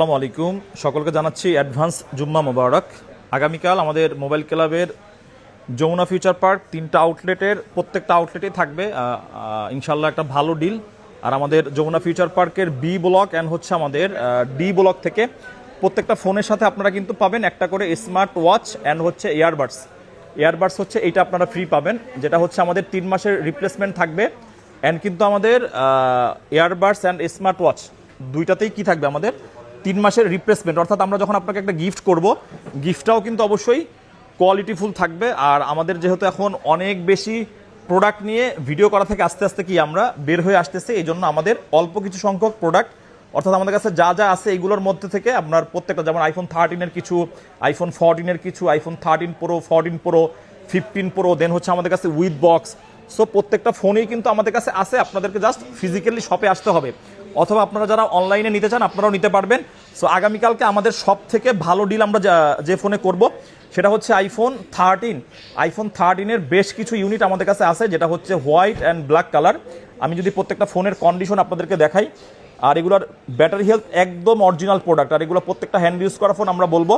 আসসালামু আলাইকুম, সকলকে জানাচ্ছি অ্যাডভান্স জুম্মা মোবারক। আগামীকাল আমাদের মোবাইল ক্লাবের যমুনা ফিউচার পার্ক 3টা আউটলেটের প্রত্যেকটা আউটলেটেই থাকবে ইনশাল্লাহ একটা ভালো ডিল। আর আমাদের যমুনা ফিউচার পার্কের বি ব্লক অ্যান্ড হচ্ছে আমাদের ডি ব্লক থেকে প্রত্যেকটা ফোনের সাথে আপনারা কিন্তু পাবেন একটা করে স্মার্ট ওয়াচ অ্যান্ড হচ্ছে ইয়ারবাডস হচ্ছে এইটা আপনারা ফ্রি পাবেন, যেটা হচ্ছে আমাদের 3 মাসের রিপ্লেসমেন্ট থাকবে। অ্যান্ড কিন্তু আমাদের ইয়ারবাডস অ্যান্ড স্মার্ট ওয়াচ দুইটাতেই কি থাকবে, আমাদের 3 মাসের রিপ্লেসমেন্ট। অর্থাৎ আমরা যখন আপনাকে একটা গিফট করব, গিফটটাও কিন্তু অবশ্যই কোয়ালিটিফুল থাকবে। আর আমাদের যেহেতু এখন অনেক বেশি প্রোডাক্ট নিয়ে ভিডিও করা থেকে আস্তে আস্তে কি আমরা বের হয়ে আসতেছে, এই জন্য আমাদের অল্প কিছু সংখ্যক প্রোডাক্ট, অর্থাৎ আমাদের কাছে যা যা আছে এইগুলোর মধ্যে থেকে আপনার প্রত্যেকটা, যেমন আইফোন 13-এর কিছু, আইফোন 14-এর কিছু, আইফোন 13 প্রো, 14 প্রো, 15 প্রো, দেন হচ্ছে আমাদের কাছে উইথ বক্স। সো প্রত্যেকটা ফোনেই কিন্তু আমাদের কাছে আছে, আপনাদেরকে জাস্ট ফিজিক্যালি শপে আসতে হবে, অথবা আপনারা যারা অনলাইনে নিতে চান আপনারাও নিতে পারবেন। সো আগামীকালকে আমাদের সব থেকে ভালো ডিল আমরা যে ফোনে করব সেটা হচ্ছে আইফোন 13-এর বেশ কিছু ইউনিট আমাদের কাছে আছে, যেটা হচ্ছে হোয়াইট অ্যান্ড ব্ল্যাক কালার। আমি যদি প্রত্যেকটা ফোনের কন্ডিশন আপনাদেরকে দেখাই, আর এগুলোর ব্যাটারি হেলথ একদম অরিজিনাল প্রোডাক্ট, আর এগুলো প্রত্যেকটা হ্যান্ড ইউজ করা ফোন আমরা বলবো।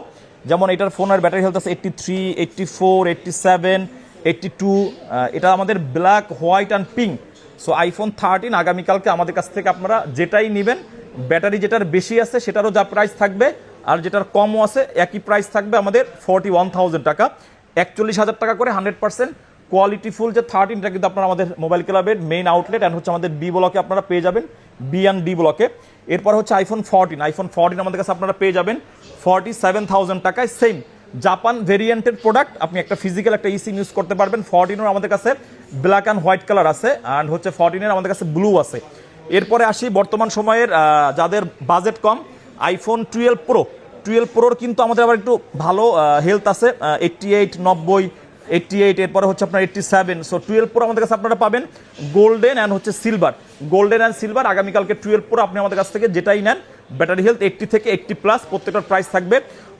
যেমন এটার ফোনের ব্যাটারি হেলথ আছে 83, 84, 87, 82। এটা আমাদের black, white and pink. So iPhone 13 আগামীকালকে আমাদের কাছ থেকে আপনারা যেটাই নেবেন, ব্যাটারি যেটার বেশি আছে সেটারও যা প্রাইস থাকবে, আর যেটার কমও আছে একই প্রাইস থাকবে আমাদের 41,000 টাকা, 41,000 টাকা করে 100% কোয়ালিটিফুল যে 13টা কিন্তু আপনারা আমাদের মোবাইল ক্লাবের মেইন আউটলেট অ্যান্ড হচ্ছে আমাদের বি ব্লকে আপনারা পেয়ে যাবেন, বি অ্যান্ড ডি ব্লকে। এরপর হচ্ছে আইফোন 14 আমাদের কাছে আপনারা পেয়ে যাবেন 47,000 টাকায়, সেম জাপান ভেরিয়েন্টের প্রোডাক্ট। আপনি একটা ফিজিক্যাল একটা ইসিম ইউজ করতে পারবেন। 14 আমাদের কাছে ব্ল্যাক অ্যান্ড হোয়াইট কালার আছে, অ্যান্ড হচ্ছে 14 আমাদের কাছে ব্লু আছে। এরপরে আসি বর্তমান সময়ের যাদের বাজেট কম, আইফোন 12 প্রোর কিন্তু আমাদের আবার একটু ভালো হেলথ আছে, 88, 90, 88, এরপরে হচ্ছে আপনার 87। সো 12 প্রো আমাদের কাছে আপনারা পাবেন গোল্ডেন অ্যান্ড হচ্ছে সিলভার। আগামীকালকে 12 প্রো আপনি আমাদের কাছ থেকে যেটাই নেন, ব্যাটারি হেলথ 80 থেকে 80+, প্রত্যেকটার প্রাইস থাকবে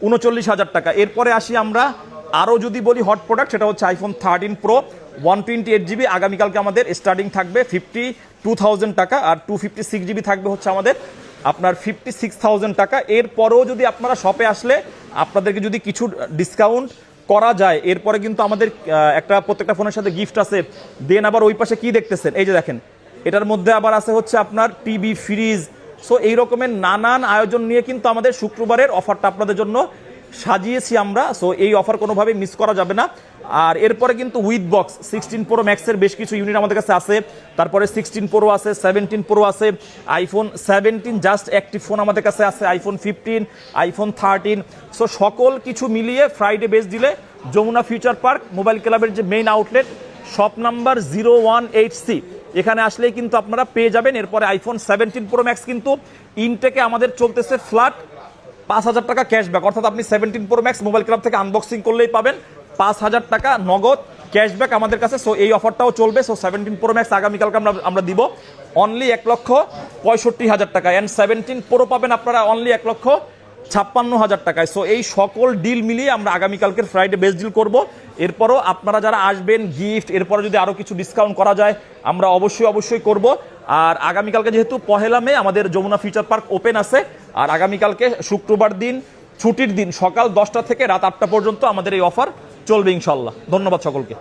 39,000 টাকা। এরপরে আসি আমরা আরও যদি বলি হট প্রোডাক্ট, সেটা হচ্ছে আইফোন 13 প্রো 128 জিবি। আগামীকালকে আমাদের স্টার্টিং থাকবে 52,000 টাকা, আর 256 জিবি থাকবে হচ্ছে আমাদের আপনার 56,000 টাকা। এরপরেও যদি আপনারা শপে আসলে আপনাদেরকে যদি কিছু ডিসকাউন্ট করা যায়, এরপরে কিন্তু আমাদের একটা প্রত্যেকটা ফোনের সাথে গিফট আছে। দেন আবার ওই পাশে কি দেখতেছেন, এই যে দেখেন, এটার মধ্যে আবার আছে হচ্ছে আপনার টিভি, ফ্রিজ। সো এই রকমের নানান আয়োজন নিয়ে কিন্তু আমাদের শুক্রবারের অফারটা আপনাদের জন্য সাজিয়েছি আমরা। সো এই অফার কোনোভাবেই মিস করা যাবে না। আর এরপরে কিন্তু উইথ বক্স 16 প্রো ম্যাক্সের বেশ কিছু ইউনিট আমাদের কাছে আছে, তারপরে 16 প্রো আছে, 17 প্রো আছে, আইফোন 17 জাস্ট একটি ফোন আমাদের কাছে আছে, আইফোন 15, আইফোন 13। সো সকল কিছু মিলিয়ে ফ্রাইডে বেস দিলে যমুনা ফিউচার পার্ক মোবাইল ক্লাবের যে main outlet, shop number 018C, এখানে আসলেই কিন্তু আপনারা পেয়ে যাবেন। এরপরে আইফোন 17 প্রো ম্যাক্স কিন্তু ইনটেকে আমাদের চলতেছে ফ্ল্যাট 5,000 টাকা ক্যাশব্যাক, অর্থাৎ আপনি 17 প্রো ম্যাক্স মোবাইল ক্লাব থেকে আনবক্সিং করলেই পাবেন 5,000 টাকা নগদ ক্যাশব্যাক আমাদের কাছে। সো এই অফারটাও চলবে। সো 17 প্রো ম্যাক্স আগামীকালকে আমরা দিব অনলি 1,65,000 টাকা, অ্যান্ড 17 প্রো পাবেন আপনারা অনলি 1,56,000 টাকায়। সো এই সকল ডিল মিলিয়ে আমরা আগামীকালকের ফ্রাইডে বেস্ট ডিল করব। এরপরও আপনারা যারা আসবেন, গিফট, এরপরে যদি আরও কিছু ডিসকাউন্ট করা যায় আমরা অবশ্যই করব। আর আগামীকালকে যেহেতু 1 মে আমাদের যমুনা ফিউচার পার্ক ওপেন আছে, আর আগামীকালকে শুক্রবার দিন, ছুটির দিন, সকাল 10টা থেকে রাত 8টা পর্যন্ত আমাদের এই অফার চলবে ইনশাল্লাহ। ধন্যবাদ সকলকে।